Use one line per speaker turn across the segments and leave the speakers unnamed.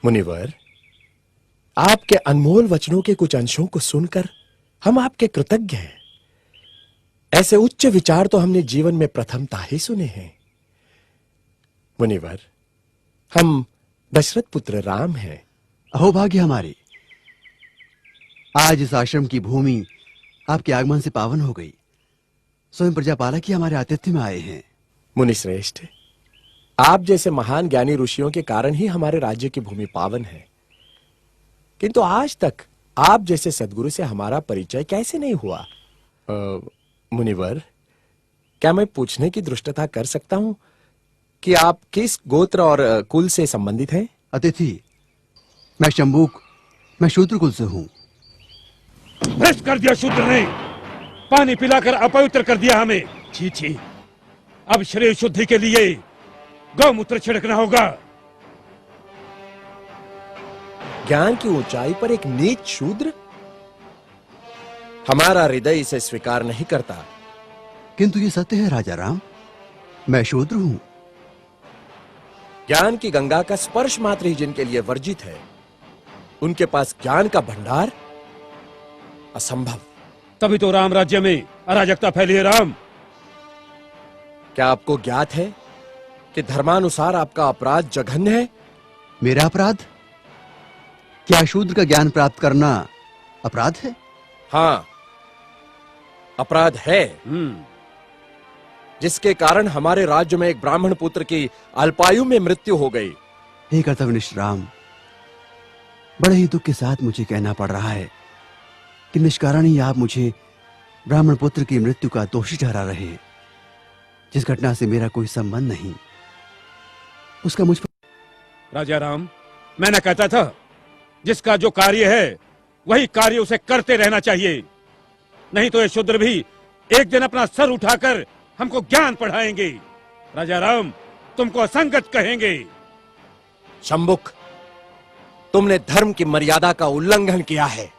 मुनिवर, आपके अनमोल वचनों के कुछ अंशों को सुनकर हम आपके कृतज्ञ हैं। ऐसे उच्च विचार तो हमने जीवन में प्रथमतः ही सुने हैं। मुनिवर, हम दशरथ पुत्र राम हैं।
अहोभाग्य हमारे, आज इस आश्रम की भूमि आपके आगमन से पावन हो गई। स्वयं प्रजापालक ही हमारे आतिथ्य में आए हैं।
मुनिश्रेष्ठ, आप जैसे महान ज्ञानी ऋषियों के कारण ही हमारे राज्य की भूमि पावन है, किंतु आज तक आप जैसे सद्गुरु से हमारा परिचय कैसे नहीं हुआ? मुनिवर, क्या मैं पूछने की धृष्टता कर सकता हूं कि आप किस गोत्र और कुल से संबंधित हैं?
अतिथि, मैं शंभूक, मैं शूद्र कुल से हूं।
भ्रष्ट कर दिया शूद्र ने, पानी पिलाकर अपवित्र कर दिया हमें। छी छी, अब शरीर शुद्धि के लिए गौमूत्र छिड़कना होगा।
ज्ञान की ऊंचाई पर एक नीच शूद्र? हमारा हृदय इसे स्वीकार नहीं करता।
किंतु ये सत्य है राजा राम, मैं शूद्र हूं।
ज्ञान की गंगा का स्पर्श मात्र ही जिनके लिए वर्जित है, उनके पास ज्ञान का भंडार असंभव।
तभी तो राम राज्य में अराजकता फैली है। राम,
क्या आपको ज्ञात है कि धर्मानुसार आपका अपराध जघन्य है?
मेरा अपराध? क्या शूद्र का ज्ञान प्राप्त करना अपराध है?
हाँ, अपराध है, जिसके कारण हमारे राज्य में एक ब्राह्मण पुत्र की अल्पायु में मृत्यु हो गई।
हे कर्तव्यनिष्ठ राम, बड़े ही दुख के साथ मुझे कहना पड़ रहा है कि निष्कारण ही आप मुझे ब्राह्मण पुत्र की मृत्यु का दोषी ठहरा रहे हैं, जिस घटना से मेरा कोई संबंध नहीं, उसका मुझ पर।
राजा राम, मैं न कहता था जिसका जो कार्य है वही कार्य उसे करते रहना चाहिए, नहीं तो ये शूद्र भी एक दिन अपना सर उठाकर हमको ज्ञान पढ़ाएंगे। राजा राम, तुमको असंगत कहेंगे।
शंभुक, तुमने धर्म की मर्यादा का उल्लंघन किया है।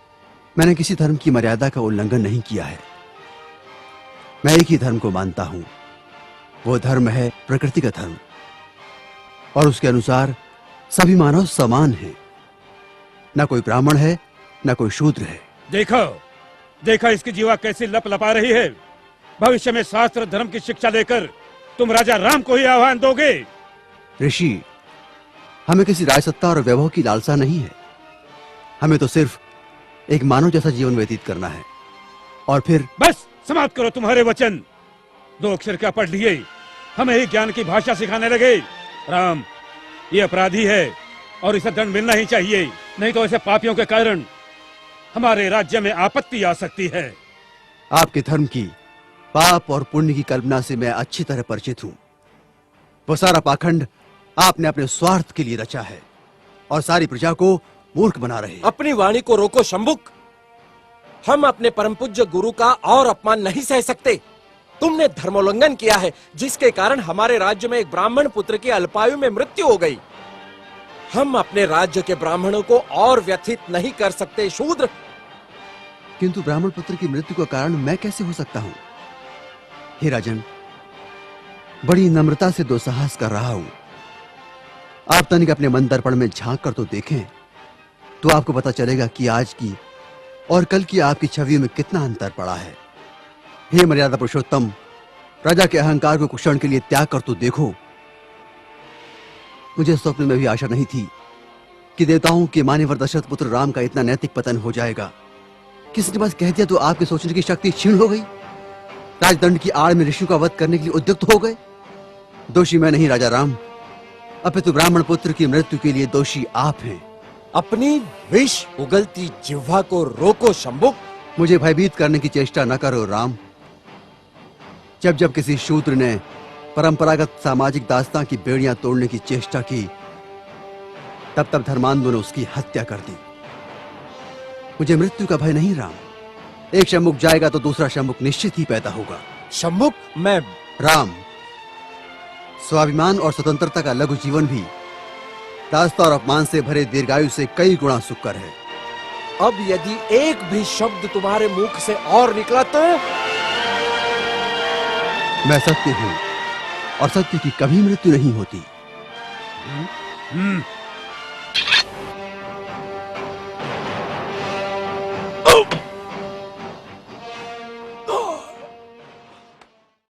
मैंने किसी धर्म की मर्यादा का उल्लंघन नहीं किया है। मैं एक ही धर्म को मानता हूं, वो धर्म है प्रकृति का धर्म, और उसके अनुसार सभी मानव समान हैं। न कोई ब्राह्मण है, न कोई शूद्र है।
देखो देखो इसकी जीवा कैसी लप लपा रही है। भविष्य में शास्त्र धर्म की शिक्षा लेकर तुम राजा राम को ही आह्वान दोगे।
ऋषि, हमें किसी राजसत्ता और वैभव की लालसा नहीं है। हमें तो सिर्फ एक मानव जैसा जीवन व्यतीत करना है, और फिर
बस समाप्त करो तुम्हारे वचन। 2 अक्षर क्या पढ़ लिए, हमें ही ज्ञान की भाषा सिखाने लगे। राम, ये अपराधी है और इसे दंड मिलना ही चाहिए, नहीं तो ऐसे पापियों के कारण हमारे राज्य में आपत्ति आ सकती है।
आपके धर्म की पाप और पुण्य की कल्पना से मैं अच्छी तरह परिचित हूं। वो सारा पाखंड आपने अपने स्वार्थ के लिए रचा है और सारी प्रजा को मूर्ख बना रहे हैं।
अपनी वाणी को रोको शंभुक। हम अपने परम पूज्य गुरु का और अपमान नहीं सह सकते। तुमने धर्मोल्लंघन किया है, जिसके कारण हमारे राज्य में एक ब्राह्मण पुत्र की अल्पायु में मृत्यु हो गई। हम अपने राज्य के ब्राह्मणों को और व्यथित नहीं कर सकते शूद्र।
किंतु ब्राह्मण पुत्र की मृत्यु का कारण मैं कैसे हो सकता हूं? हे राजन, बड़ी नम्रता से दुस्साहस कर रहा हूं। आप तनिक अपने मन दर्पण में झांक कर तो देखें, तो आपको पता चलेगा कि आज की और कल की आपकी छवि में कितना अंतर पड़ा है। हे मर्यादा पुरुषोत्तम, राजा के अहंकार को कुछ क्षण के लिए त्याग कर तो देखो। मुझे स्वप्न में भी आशा नहीं थी कि देवताओं के मान्यवर दशरथ पुत्र राम का इतना नैतिक पतन हो जाएगा। किसी ने बस कह दिया तो आपके सोचने की शक्ति क्षीण हो गई। राजदंड की आड़ में ऋषि का वध करने के लिए उद्युक्त हो गए। दोषी मैं नहीं राजा राम, अपितु ब्राह्मण पुत्र की मृत्यु के लिए दोषी आप हैं।
अपनी विष उगलती जिह्वा को रोको शंभुक।
मुझे भयभीत करने की चेष्टा न करो राम। जब जब किसी शूद्र ने परंपरागत सामाजिक दास्तां की बेड़ियां तोड़ने की चेष्टा की, तब तब धर्मांधों ने उसकी हत्या कर दी। मुझे मृत्यु का भय नहीं राम। एक शंभुक जाएगा तो दूसरा शंभुक निश्चित ही पैदा होगा।
शंभुक, मैं
राम, स्वाभिमान और स्वतंत्रता का लघु जीवन भी दास्ता और अपमान से भरे दीर्घायु से कई गुणा सुकर है।
अब यदि एक भी शब्द तुम्हारे मुख से और निकला तो
मैं सत्य हूं और सत्य की कभी मृत्यु नहीं होती।